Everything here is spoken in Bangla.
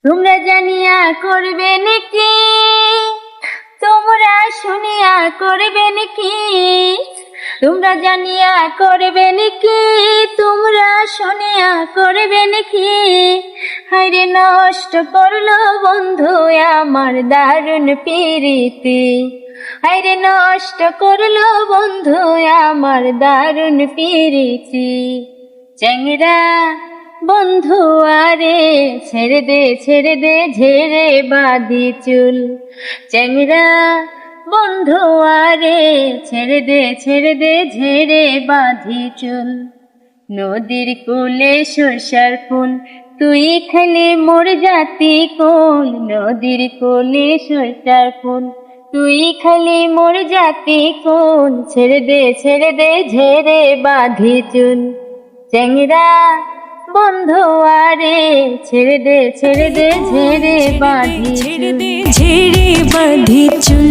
তোমরা জানিয়া করবে নাকি, তোমরা শুনিয়া করবে নাকি, তোমরা জানিয়া করবে নাকি, তোমরা শুনিয়া করবে নাকি। হায়রে নষ্ট করলো বন্ধু আমার দারুণ প্রীতি, হায়রে নষ্ট করলো বন্ধু আমার দারুণ প্রীতি। চ্যাংরা বন্ধু আরে ছেড়ে দে ঝেড়ে বাঁধি চুল। চ্যাংরা বন্ধু আরে ছেড়ে দে ঝেড়ে বাঁধি চুল। নদীর কূলে সরষার ফুল, তুই খেলে মোর জাতি কোল। নদীর কূলে সরষার ফুল, তুই খালি মোর জাতি কোল। ছেড়ে দে ঝেড়ে বাঁধি চুল। চ্যাংরা বন্ধু আরে ছেড়ে দে ঝেড়ে বাঁধি চুল। ঝেড়ে বাঁধি চুল।